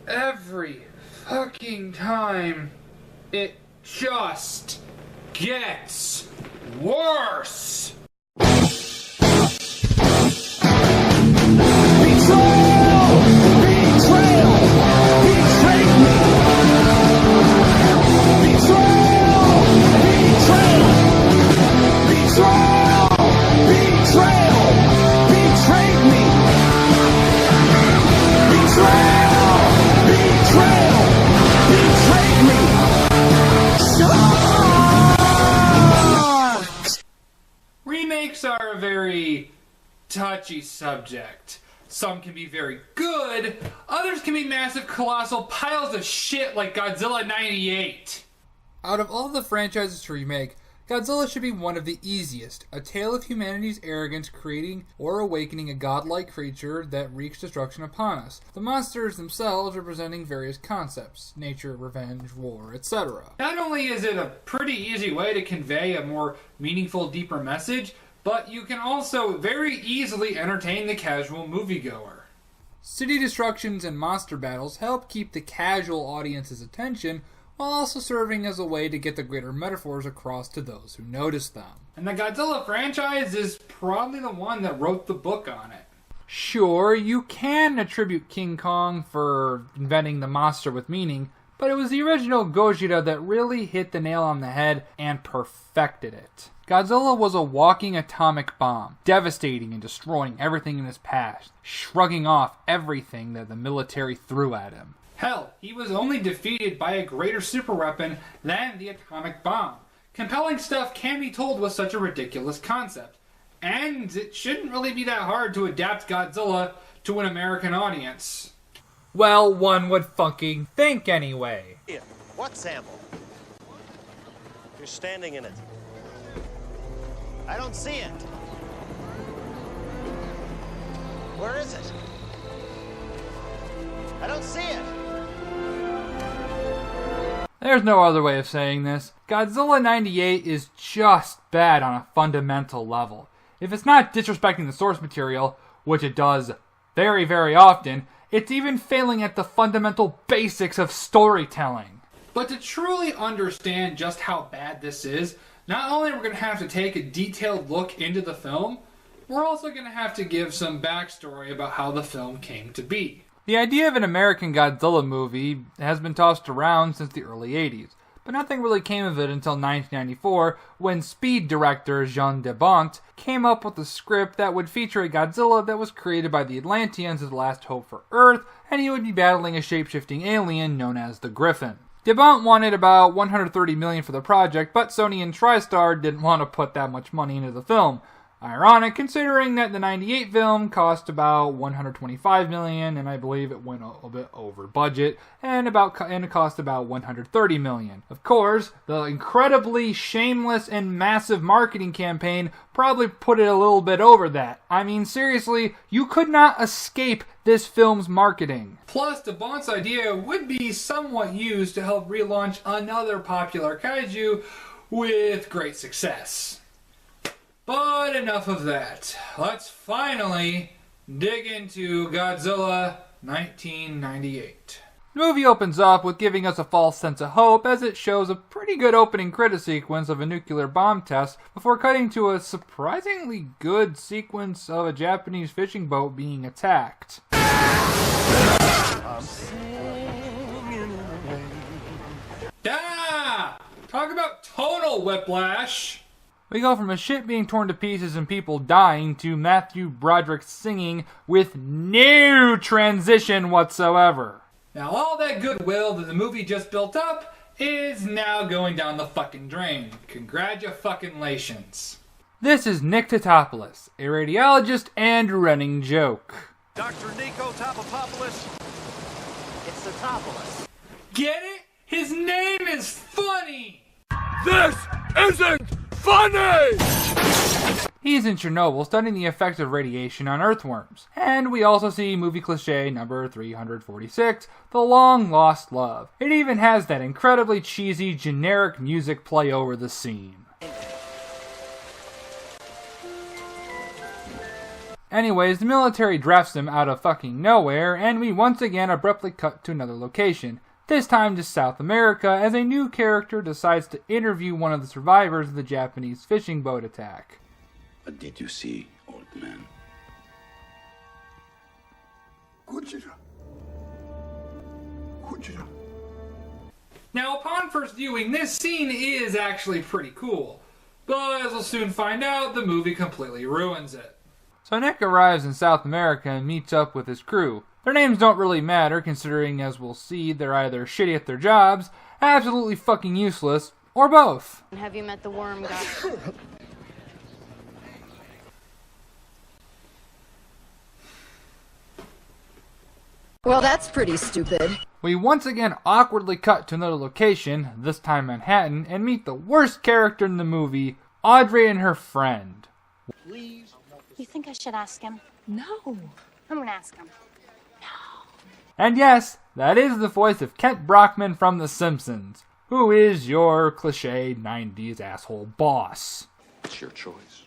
every fucking time, it just gets worse. Remakes are a very touchy subject. Some can be very good, others can be massive, colossal piles of shit like Godzilla 98. Out of all the franchises to remake, Godzilla should be one of the easiest. A tale of humanity's arrogance creating or awakening a godlike creature that wreaks destruction upon us. The monsters themselves representing various concepts: nature, revenge, war, etc. Not only is it a pretty easy way to convey a more meaningful, deeper message, but you can also very easily entertain the casual moviegoer. City destructions and monster battles help keep the casual audience's attention, while also serving as a way to get the greater metaphors across to those who notice them. And the Godzilla franchise is probably the one that wrote the book on it. Sure, you can attribute King Kong for inventing the monster with meaning, but it was the original Gojira that really hit the nail on the head and perfected it. Godzilla was a walking atomic bomb, devastating and destroying everything in his path, shrugging off everything that the military threw at him. Hell, he was only defeated by a greater superweapon than the atomic bomb. Compelling stuff can be told with such a ridiculous concept. And it shouldn't really be that hard to adapt Godzilla to an American audience. Well, one would fucking think anyway. Here, what sample? You're standing in it. I don't see it. Where is it? I don't see it. There's no other way of saying this. Godzilla 98 is just bad on a fundamental level. If it's not disrespecting the source material, which it does very, very often, it's even failing at the fundamental basics of storytelling. But to truly understand just how bad this is, not only are we going to have to take a detailed look into the film, we're also going to have to give some backstory about how the film came to be. The idea of an American Godzilla movie has been tossed around since the early 80s, but nothing really came of it until 1994 when Speed director Jean de Bont came up with a script that would feature a Godzilla that was created by the Atlanteans as the last hope for Earth, and he would be battling a shape-shifting alien known as the Griffin. De Bont wanted about $130 million for the project, but Sony and TriStar didn't want to put that much money into the film. Ironic, considering that the 98 film cost about $125 million, and I believe it went a bit over budget, and it cost about $130 million. Of course, the incredibly shameless and massive marketing campaign probably put it a little bit over that. I mean, seriously, you could not escape this film's marketing. Plus, de Bont's idea would be somewhat used to help relaunch another popular kaiju with great success. But enough of that. Let's finally dig into Godzilla 1998. The movie opens up with giving us a false sense of hope as it shows a pretty good opening credit sequence of a nuclear bomb test before cutting to a surprisingly good sequence of a Japanese fishing boat being attacked. Talk about total whiplash! We go from a ship being torn to pieces and people dying to Matthew Broderick singing with no transition whatsoever. Now all that goodwill that the movie just built up is now going down the fucking drain. Congratulations. This is Nick Tatopoulos, a radiologist and running joke. Dr. Nico Topopoulos. It's Tatopoulos. Get it? His name is funny! This isn't funny! He's in Chernobyl studying the effects of radiation on earthworms. And we also see movie cliche number 346, The Long Lost Love. It even has that incredibly cheesy, generic music play over the scene. Anyways, the military drafts him out of fucking nowhere, and we once again abruptly cut to another location. This time to South America, as a new character decides to interview one of the survivors of the Japanese fishing boat attack. What did you see, old man? Godzilla. Godzilla. Now, upon first viewing, this scene is actually pretty cool. But as we'll soon find out, the movie completely ruins it. So Nick arrives in South America and meets up with his crew. Their names don't really matter, considering, as we'll see, they're either shitty at their jobs, absolutely fucking useless, or both. Have you met the worm guy? Well, that's pretty stupid. We once again awkwardly cut to another location, this time Manhattan, and meet the worst character in the movie, Audrey and her friend. You think I should ask him? No. I'm gonna ask him. And yes, that is the voice of Kent Brockman from The Simpsons, who is your cliche 90s asshole boss. It's your choice.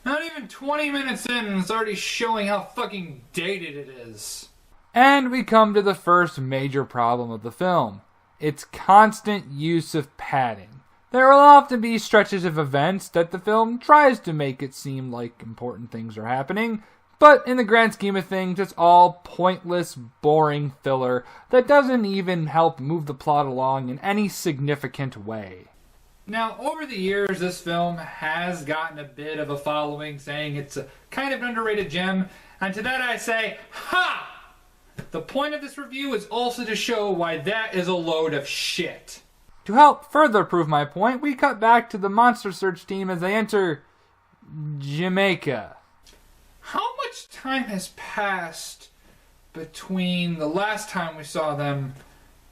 Not even 20 minutes in and it's already showing how fucking dated it is. And we come to the first major problem of the film. Its constant use of padding. There will often be stretches of events that the film tries to make it seem like important things are happening, but in the grand scheme of things, it's all pointless, boring filler that doesn't even help move the plot along in any significant way. Now, over the years, this film has gotten a bit of a following, saying it's a kind of an underrated gem, and to that I say, ha! The point of this review is also to show why that is a load of shit. To help further prove my point, we cut back to the Monster Search team as they enter Jamaica. How much time has passed between the last time we saw them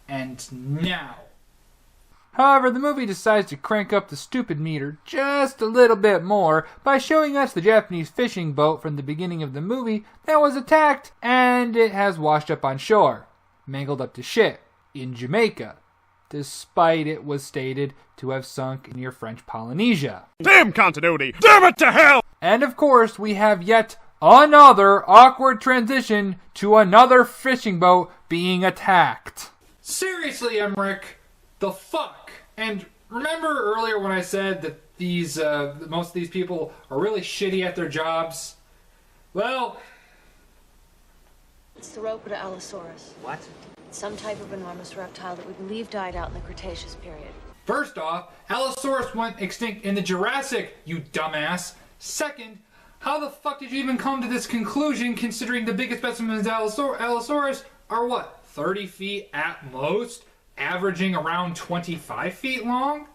and now? However, the movie decides to crank up the stupid meter just a little bit more by showing us the Japanese fishing boat from the beginning of the movie that was attacked and it has washed up on shore, mangled up to shit, in Jamaica, despite it was stated to have sunk near French Polynesia. Damn continuity! Damn it to hell! And of course, we have yet another awkward transition to another fishing boat being attacked. Seriously, Emmerich, the fuck? And remember earlier when I said that these most of these people are really shitty at their jobs? Well, It's the Rhopida allosaurus. What? It's some type of enormous reptile that we believe died out in the Cretaceous period. first off, Allosaurus went extinct in the Jurassic, you dumbass. Second, how the fuck did you even come to this conclusion considering the biggest specimens of Allosaurus are what, 30 feet at most? Averaging around 25 feet long?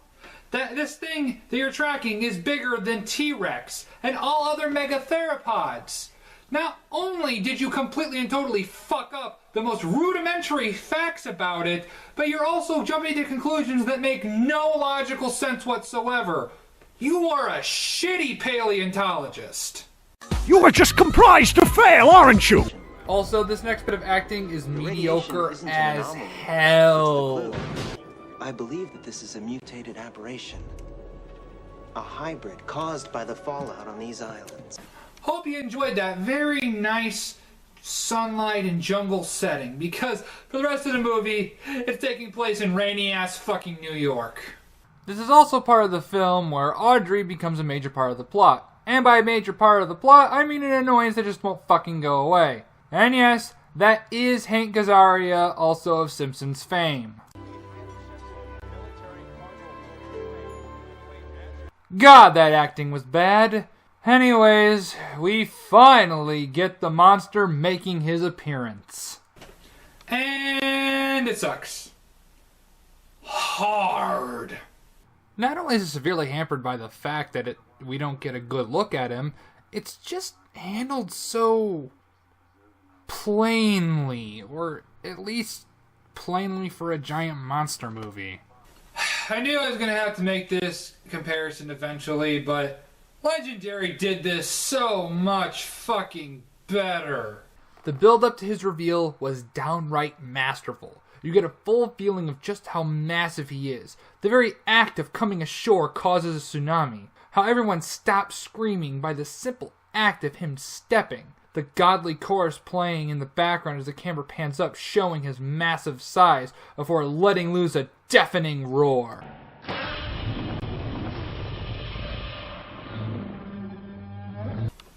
This thing that you're tracking is bigger than T-Rex and all other megatheropods. Not only did you completely and totally fuck up the most rudimentary facts about it, but you're also jumping to conclusions that make no logical sense whatsoever. You are a shitty paleontologist. You are just comprised to fail, aren't you? Also, this next bit of acting is mediocre as hell. I believe that this is a mutated aberration. A hybrid caused by the fallout on these islands. Hope you enjoyed that very nice sunlight and jungle setting, because for the rest of the movie, it's taking place in rainy-ass fucking New York. This is also part of the film where Audrey becomes a major part of the plot. And by major part of the plot, I mean an annoyance that just won't fucking go away. And yes, that is Hank Azaria, also of Simpsons fame. God, that acting was bad. Anyways, we finally get the monster making his appearance. And it sucks. Hard. Not only is it severely hampered by the fact that we don't get a good look at him, it's just handled so plainly, or at least plainly for a giant monster movie. I knew I was going to have to make this comparison eventually, but Legendary did this so much fucking better. The build-up to his reveal was downright masterful. You get a full feeling of just how massive he is. The very act of coming ashore causes a tsunami. How everyone stops screaming by the simple act of him stepping. The godly chorus playing in the background as the camera pans up, showing his massive size before letting loose a deafening roar.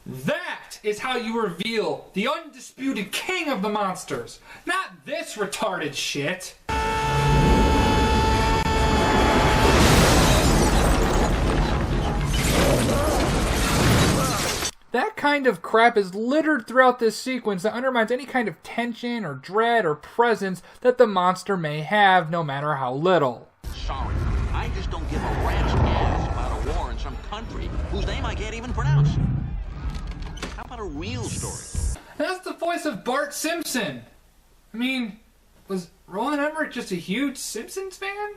That is how you reveal the undisputed king of the monsters, not this retarded shit. That kind of crap is littered throughout this sequence that undermines any kind of tension or dread or presence that the monster may have, no matter how little. Sorry, I just don't give a rat's ass about a war in some country whose name I can't even pronounce. How about a real story? That's the voice of Bart Simpson. I mean, was Rollin Emerich just a huge Simpsons fan?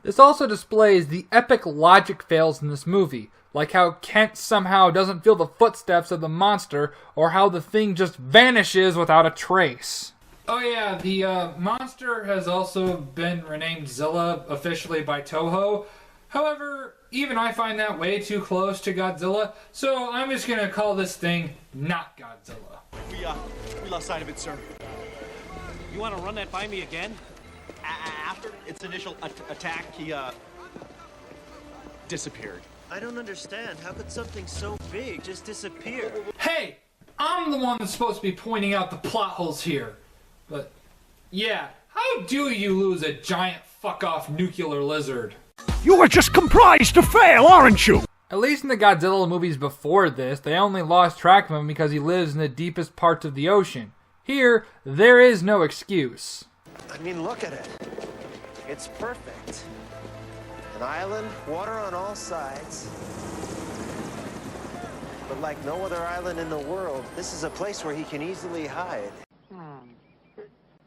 This also displays the epic logic fails in this movie, like how Kent somehow doesn't feel the footsteps of the monster, or how the thing just vanishes without a trace. Oh yeah, the monster has also been renamed Zilla officially by Toho. However, even I find that way too close to Godzilla, so I'm just gonna call this thing not Godzilla. We lost sight of it, sir. You want to run that by me again? After its initial attack, he Disappeared. I don't understand. How could something so big just disappear? Hey, I'm the one that's supposed to be pointing out the plot holes here. But, yeah, how do you lose a giant fuck-off nuclear lizard? You are just comprised to fail, aren't you? At least in the Godzilla movies before this, they only lost track of him because he lives in the deepest parts of the ocean. Here, there is no excuse. I mean, look at it. It's perfect. An island, water on all sides. But like no other island in the world, this is a place where he can easily hide.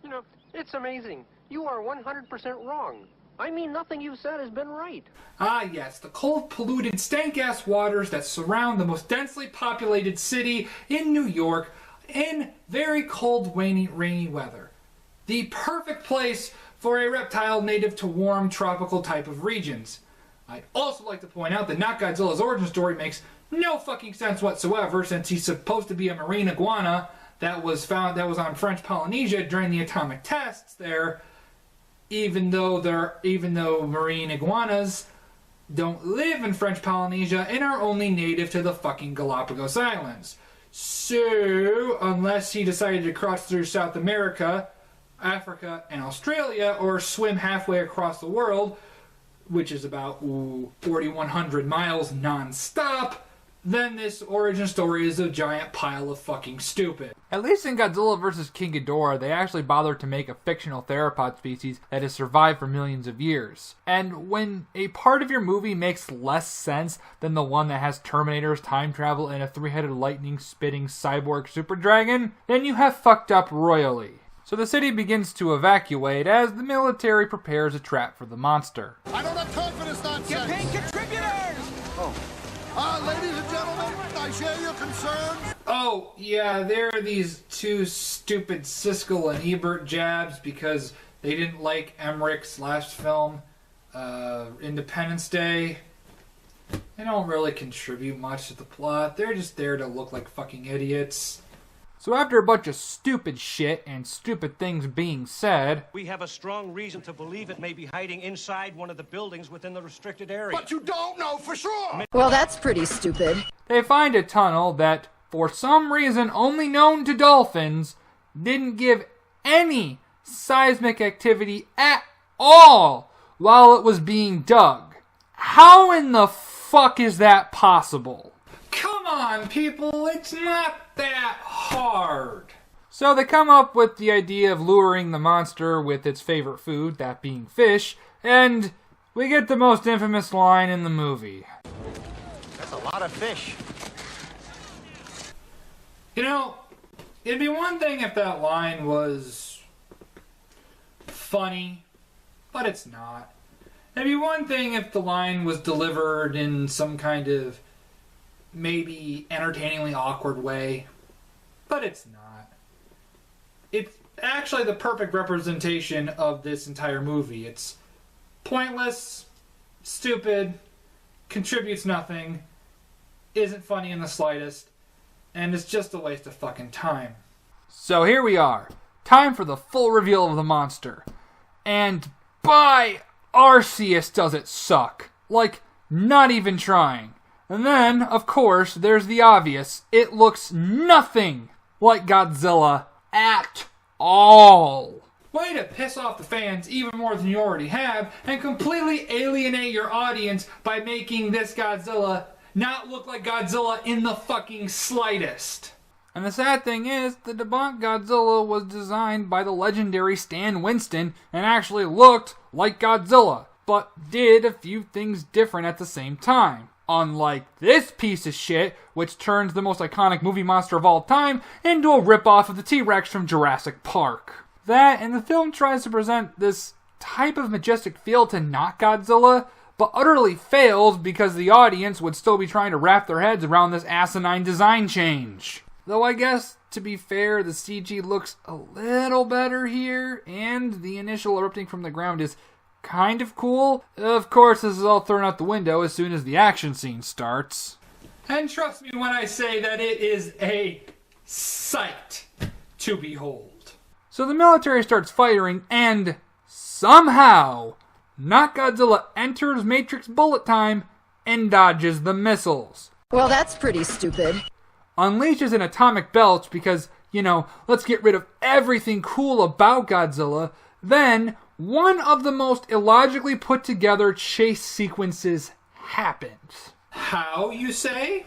You know, it's amazing. You are 100% wrong. I mean, nothing you've said has been right. Ah yes, the cold, polluted, stank-ass waters that surround the most densely populated city in New York in very cold, rainy weather. The perfect place for a reptile native to warm, tropical type of regions. I'd also like to point out that Not Godzilla's origin story makes no fucking sense whatsoever, since he's supposed to be a marine iguana that was on French Polynesia during the atomic tests there, even though marine iguanas don't live in French Polynesia and are only native to the fucking Galapagos Islands. So, unless he decided to cross through South America, Africa, and Australia, or swim halfway across the world, which is about 4,100 miles non-stop, then this origin story is a giant pile of fucking stupid. At least in Godzilla vs. King Ghidorah, they actually bothered to make a fictional theropod species that has survived for millions of years. And when a part of your movie makes less sense than the one that has Terminators, time travel, and a three-headed lightning-spitting cyborg super dragon, then you have fucked up royally. So the city begins to evacuate as the military prepares a trap for the monster. I don't have time for this nonsense. Get paid contributors! Ladies and gentlemen, I share your concerns. Oh, yeah, there are these two stupid Siskel and Ebert jabs because they didn't like Emmerich's last film, Independence Day. They don't really contribute much to the plot. They're just there to look like fucking idiots. So after a bunch of stupid shit and stupid things being said, We have a strong reason to believe it may be hiding inside one of the buildings within the restricted area. But you don't know for sure. Well, that's pretty stupid. they find a tunnel that, for some reason only known to dolphins, didn't give any seismic activity at all while it was being dug. How in the fuck is that possible? Come on, people, it's not that hard. So they come up with the idea of luring the monster with its favorite food, that being fish, and we get the most infamous line in the movie. That's a lot of fish. You know, it'd be one thing if that line was funny, but it's not. It'd be one thing if the line was delivered in some kind of maybe entertainingly awkward way, but it's not. It's actually the perfect representation of this entire movie. It's pointless, stupid, contributes nothing, isn't funny in the slightest, and it's just a waste of fucking time. So here we are. Time for the full reveal of the monster. And by Arceus does it suck. Like, not even trying. And then, of course, there's the obvious. It looks nothing like Godzilla at all. Way to piss off the fans even more than you already have, and completely alienate your audience by making this Godzilla not look like Godzilla in the fucking slightest. And the sad thing is, the debunked Godzilla was designed by the legendary Stan Winston and actually looked like Godzilla, but did a few things different at the same time. Unlike this piece of shit, which turns the most iconic movie monster of all time into a ripoff of the T-Rex from Jurassic Park. That, and the film tries to present this type of majestic feel to not Godzilla, but utterly fails because the audience would still be trying to wrap their heads around this asinine design change. Though I guess, to be fair, the CG looks a little better here, and the initial erupting from the ground is kind of cool. Of course, this is all thrown out the window as soon as the action scene starts. And trust me when I say that it is a sight to behold. So the military starts firing, and somehow, NotGodzilla enters Matrix bullet time and dodges the missiles. Well, that's pretty stupid. Unleashes an atomic belch because, let's get rid of everything cool about Godzilla. Then, one of the most illogically put together chase sequences happens. How, you say?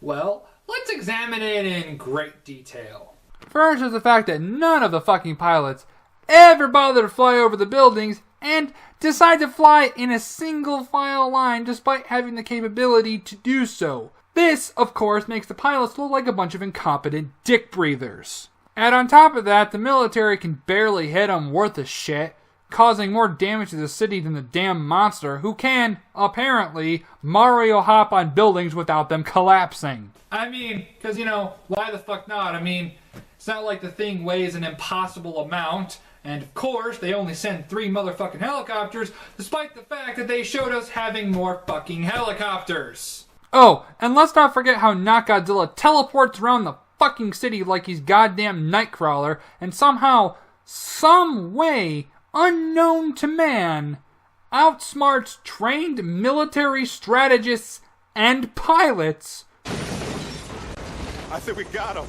Well, let's examine it in great detail. First is the fact that none of the fucking pilots ever bother to fly over the buildings and decide to fly in a single file line despite having the capability to do so. This, of course, makes the pilots look like a bunch of incompetent dick breathers. And on top of that, the military can barely hit them worth a shit, causing more damage to the city than the damn monster, who can, apparently, Mario hop on buildings without them collapsing. I mean, because, why the fuck not? I mean, it's not like the thing weighs an impossible amount, and of course, they only send 3 motherfucking helicopters, despite the fact that they showed us having more fucking helicopters. Oh, and let's not forget how NotGodzilla teleports around the fucking city like he's goddamn Nightcrawler, and somehow, some way, unknown to man, outsmarts trained military strategists and pilots. I think we got him.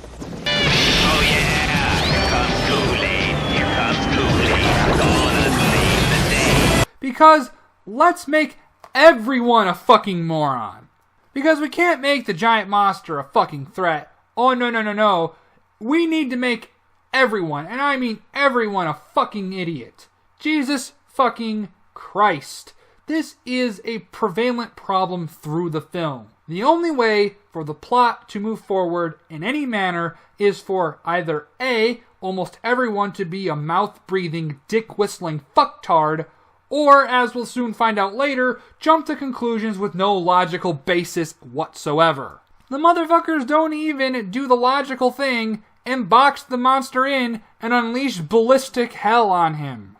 Oh yeah, here comes Kool-Aid, here comes Kool-Aid, gonna save the day. Because let's make everyone a fucking moron. Because we can't make the giant monster a fucking threat. Oh no. We need to make everyone, and I mean everyone, a fucking idiot. Jesus fucking Christ. This is a prevalent problem through the film. The only way for the plot to move forward in any manner is for either A, almost everyone to be a mouth-breathing, dick-whistling fucktard, or, as we'll soon find out later, jump to conclusions with no logical basis whatsoever. The motherfuckers don't even do the logical thing and box the monster in and unleash ballistic hell on him.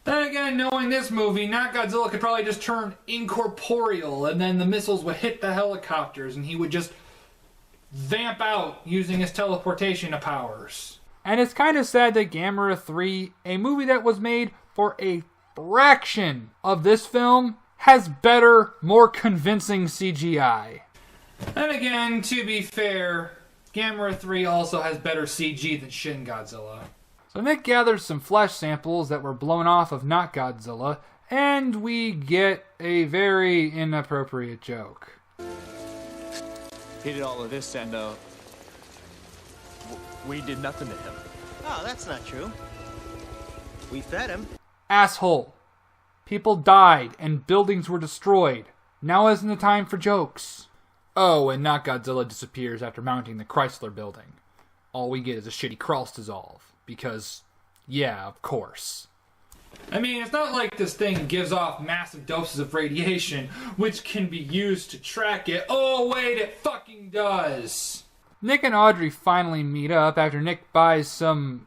Then again, knowing this movie, NotGodzilla could probably just turn incorporeal, and then the missiles would hit the helicopters, and he would just vamp out using his teleportation powers. And it's kind of sad that Gamera 3, a movie that was made for a fraction of this film, has better, more convincing CGI. And again, to be fair, Gamera 3 also has better CG than Shin Godzilla. So Nick gathers some flesh samples that were blown off of NotGodzilla, and we get a very inappropriate joke. He did all of this, and we did nothing to him. Oh, that's not true. We fed him. Asshole. People died and buildings were destroyed. Now isn't the time for jokes. Oh, and NotGodzilla disappears after mounting the Chrysler building. All we get is a shitty Kralls dissolve. Because, yeah, of course. I mean, it's not like this thing gives off massive doses of radiation, which can be used to track it. Oh, wait, it fucking does! Nick and Audrey finally meet up after Nick buys some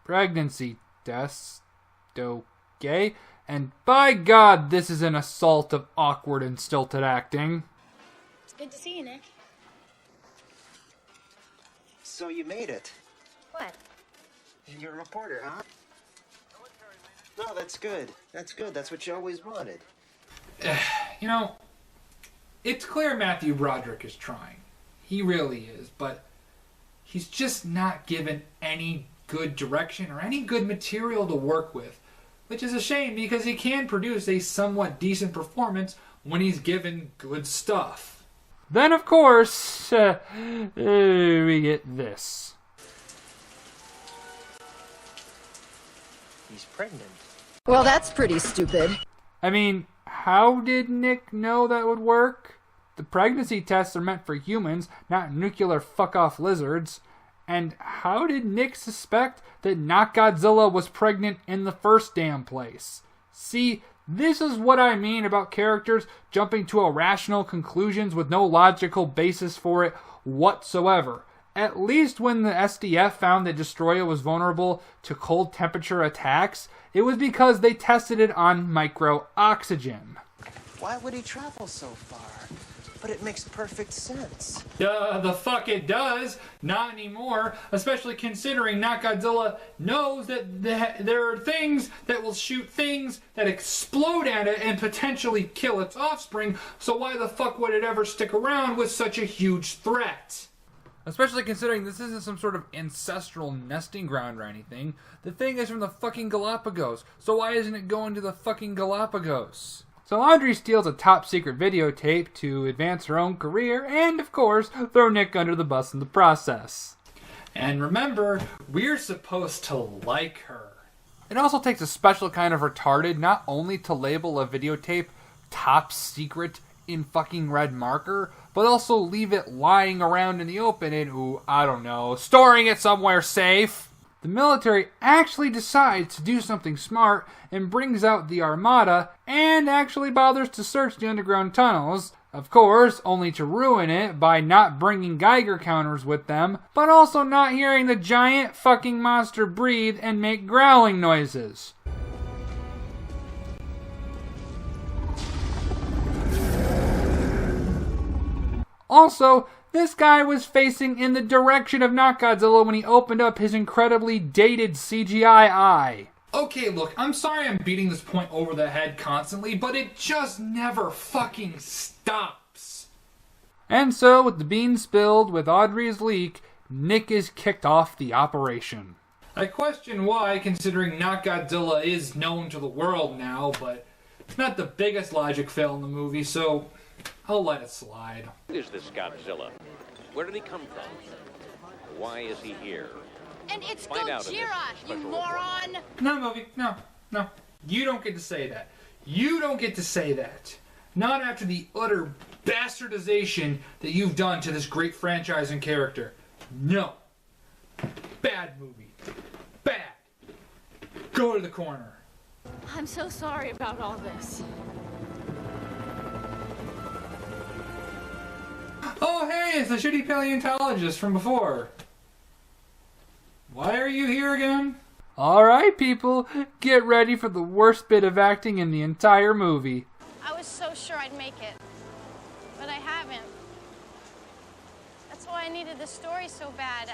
pregnancy tests. Okay? And by God, this is an assault of awkward and stilted acting. It's good to see you, Nick. So you made it. What? You're a reporter, huh? No, that's good. That's good. That's what you always wanted. You know, it's clear Matthew Broderick is trying. He really is, but he's just not given any good direction or any good material to work with, which is a shame because he can produce a somewhat decent performance when he's given good stuff. Then, of course, we get this. He's pregnant. Well, that's pretty stupid. I mean, how did Nick know that would work? The pregnancy tests are meant for humans, not nuclear fuck-off lizards. And how did Nick suspect that not Godzilla was pregnant in the first damn place? See, this is what I mean about characters jumping to irrational conclusions with no logical basis for it whatsoever. At least when the SDF found that Destroyer was vulnerable to cold temperature attacks, it was because they tested it on micro-oxygen. Why would he travel so far? But it makes perfect sense. The fuck it does. Not anymore. Especially considering Godzilla knows that there are things that will shoot things that explode at it and potentially kill its offspring. So why the fuck would it ever stick around with such a huge threat? Especially considering this isn't some sort of ancestral nesting ground or anything. The thing is from the fucking Galapagos. So why isn't it going to the fucking Galapagos? So Audrey steals a top-secret videotape to advance her own career and, of course, throw Nick under the bus in the process. And remember, we're supposed to like her. It also takes a special kind of retarded not only to label a videotape top secret in fucking red marker, but also leave it lying around in the open and, I don't know, storing it somewhere safe. The military actually decides to do something smart and brings out the Armada and actually bothers to search the underground tunnels. Of course, only to ruin it by not bringing Geiger counters with them, but also not hearing the giant fucking monster breathe and make growling noises. Also, this guy was facing in the direction of not Godzilla when he opened up his incredibly dated CGI eye. Okay, look, I'm sorry I'm beating this point over the head constantly, but it just never fucking stops. And so, with the beans spilled with Audrey's leak, Nick is kicked off the operation. I question why, considering not Godzilla is known to the world now, but it's not the biggest logic fail in the movie, so I'll let it slide. Who is this Godzilla? Where did he come from? Why is he here? And it's Find out in this Gojira, you special moron! No, movie, no. You don't get to say that. You don't get to say that. Not after the utter bastardization that you've done to this great franchise and character. No. Bad movie. Bad. Go to the corner. I'm so sorry about all this. Oh, hey, it's the shitty paleontologist from before. Why are you here again? Alright, people, get ready for the worst bit of acting in the entire movie. I was so sure I'd make it, but I haven't. That's why I needed the story so bad.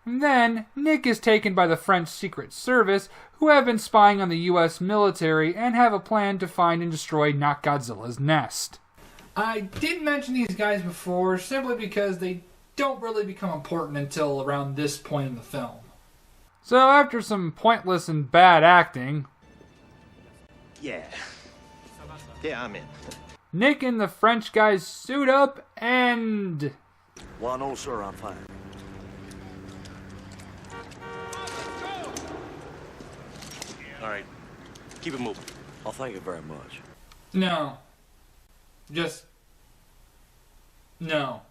And then, Nick is taken by the French Secret Service, who have been spying on the US military and have a plan to find and destroy not Godzilla's nest. I did mention these guys before simply because they don't really become important until around this point in the film. So after some pointless and bad acting... Yeah, I'm in. Nick and the French guys suit up and... Well, no, sir, I'm fine. All right, keep it moving. Oh, thank you very much. No. Just... no.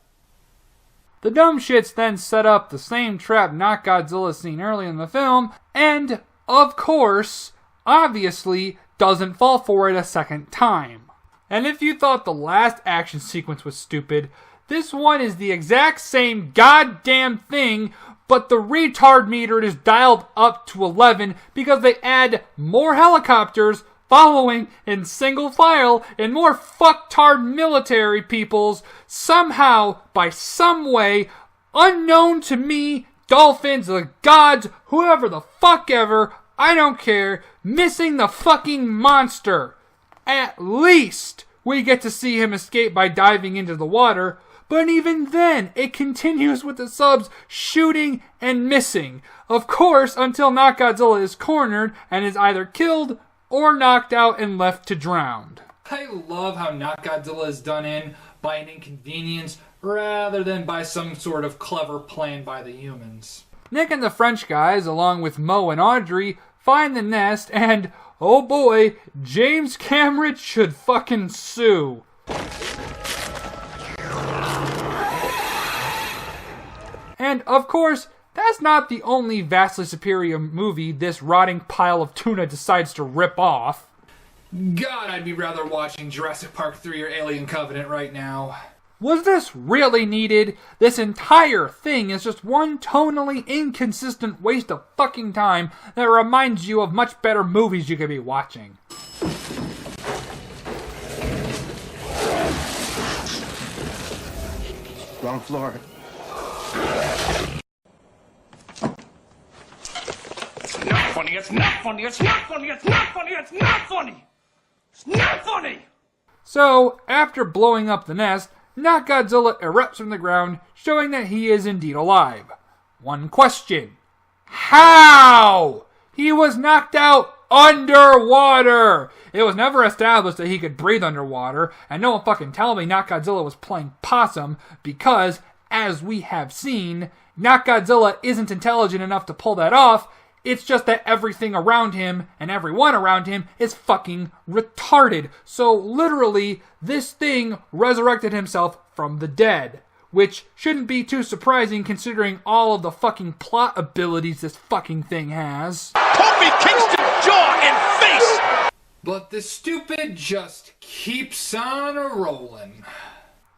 The dumb shits then set up the same trap not Godzilla seen early in the film, and, of course, obviously, doesn't fall for it a second time. And if you thought the last action sequence was stupid, this one is the exact same goddamn thing, but the retard meter is dialed up to 11 because they add more helicopters following in single file and more fucktard military peoples somehow, by some way, unknown to me, dolphins, the gods, whoever the fuck ever, I don't care, missing the fucking monster. At least we get to see him escape by diving into the water, but even then, it continues with the subs shooting and missing. Of course, until Godzilla is cornered and is either killed or knocked out and left to drown. I love how Godzilla is done in by an inconvenience rather than by some sort of clever plan by the humans. Nick and the French guys, along with Mo and Audrey, find the nest and, oh boy, James Cameron should fucking sue. And, of course, that's not the only vastly superior movie this rotting pile of tuna decides to rip off. God, I'd be rather watching Jurassic Park 3 or Alien Covenant right now. Was this really needed? This entire thing is just one tonally inconsistent waste of fucking time that reminds you of much better movies you could be watching. Wrong floor. It's not funny, it's not funny, it's not funny, it's not funny, it's not funny! It's not funny! So, after blowing up the nest, Godzilla erupts from the ground, showing that he is indeed alive. One question. How? He was knocked out underwater! It was never established that he could breathe underwater, and no one fucking tell me Godzilla was playing possum, because, as we have seen, Godzilla isn't intelligent enough to pull that off. It's just that everything around him and everyone around him is fucking retarded. So literally, this thing resurrected himself from the dead. Which shouldn't be too surprising considering all of the fucking plot abilities this fucking thing has. Kobe Kingston jaw and face! But the stupid just keeps on rolling.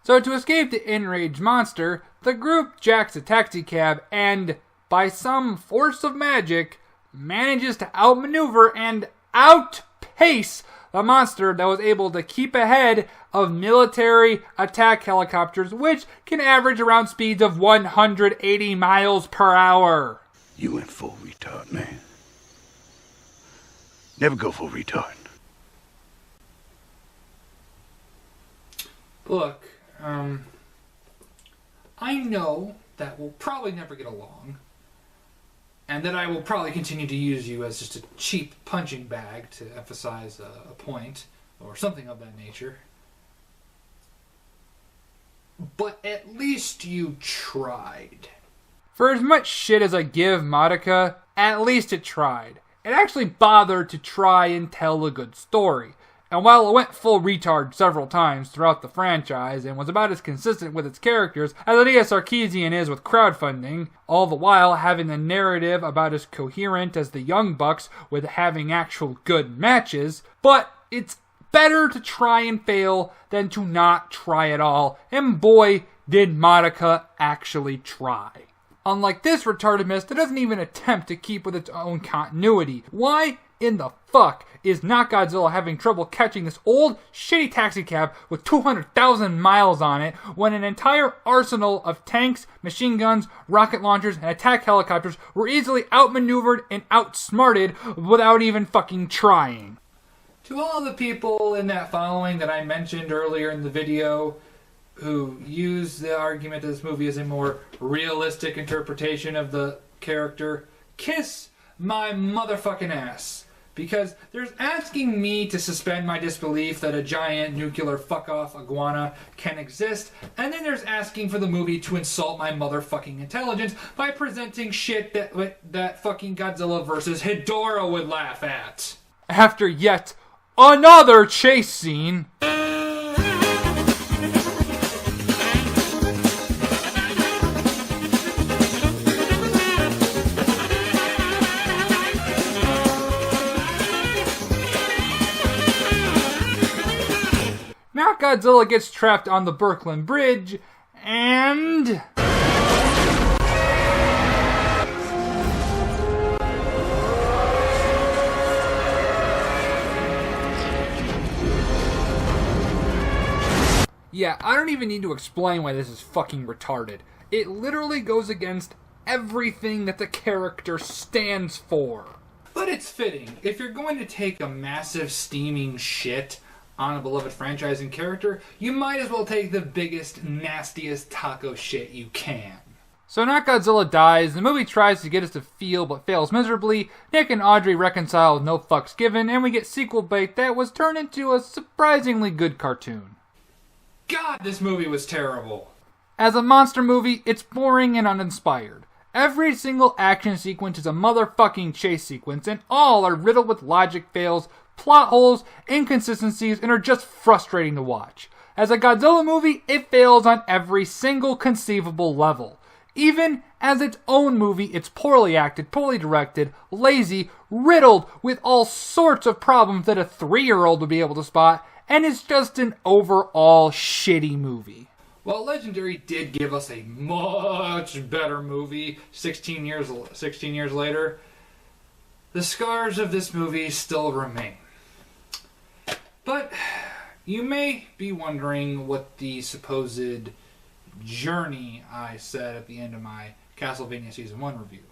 So to escape the enraged monster, the group jacks a taxicab and, by some force of magic, manages to outmaneuver and outpace the monster that was able to keep ahead of military attack helicopters, which can average around speeds of 180 miles per hour. You went full retard, man. Never go full retard. Look, I know that we'll probably never get along, and that I will probably continue to use you as just a cheap punching bag to emphasize a point, or something of that nature. But at least you tried. For as much shit as I give Madoka, at least it tried. It actually bothered to try and tell a good story. And while it went full retard several times throughout the franchise and was about as consistent with its characters as Adia Sarkeesian is with crowdfunding, all the while having the narrative about as coherent as the Young Bucks with having actual good matches, but it's better to try and fail than to not try at all, and boy, did Madoka actually try. Unlike this retarded mess that doesn't even attempt to keep with its own continuity. Why in the fuck is Godzilla having trouble catching this old, shitty taxicab with 200,000 miles on it when an entire arsenal of tanks, machine guns, rocket launchers, and attack helicopters were easily outmaneuvered and outsmarted without even fucking trying? To all the people in that following that I mentioned earlier in the video who use the argument that this movie is a more realistic interpretation of the character, kiss my motherfucking ass. Because there's asking me to suspend my disbelief that a giant nuclear fuck-off iguana can exist, and then there's asking for the movie to insult my motherfucking intelligence by presenting shit that fucking Godzilla vs. Hedorah would laugh at. After yet another chase scene, Godzilla gets trapped on the Brooklyn Bridge, and yeah, I don't even need to explain why this is fucking retarded. It literally goes against everything that the character stands for. But it's fitting. If you're going to take a massive steaming shit on a beloved franchise and character, you might as well take the biggest, nastiest taco shit you can. So not Godzilla dies, the movie tries to get us to feel but fails miserably, Nick and Audrey reconcile with no fucks given, and we get sequel bait that was turned into a surprisingly good cartoon. God, this movie was terrible. As a monster movie, it's boring and uninspired. Every single action sequence is a motherfucking chase sequence, and all are riddled with logic fails, plot holes, inconsistencies, and are just frustrating to watch. As a Godzilla movie, it fails on every single conceivable level. Even as its own movie, it's poorly acted, poorly directed, lazy, riddled with all sorts of problems that a 3-year-old would be able to spot, and it's just an overall shitty movie. Well, Legendary did give us a much better movie 16 years later. The scars of this movie still remain. But you may be wondering what the supposed journey I said at the end of my Castlevania Season 1 review.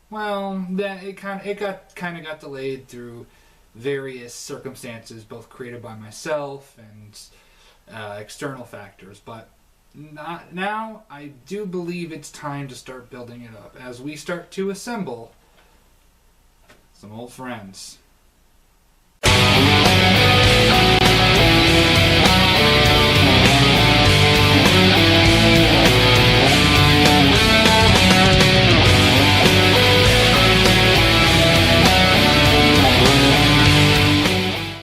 Well, it kind of got delayed through various circumstances, both created by myself and external factors. But now I do believe it's time to start building it up as we start to assemble some old friends.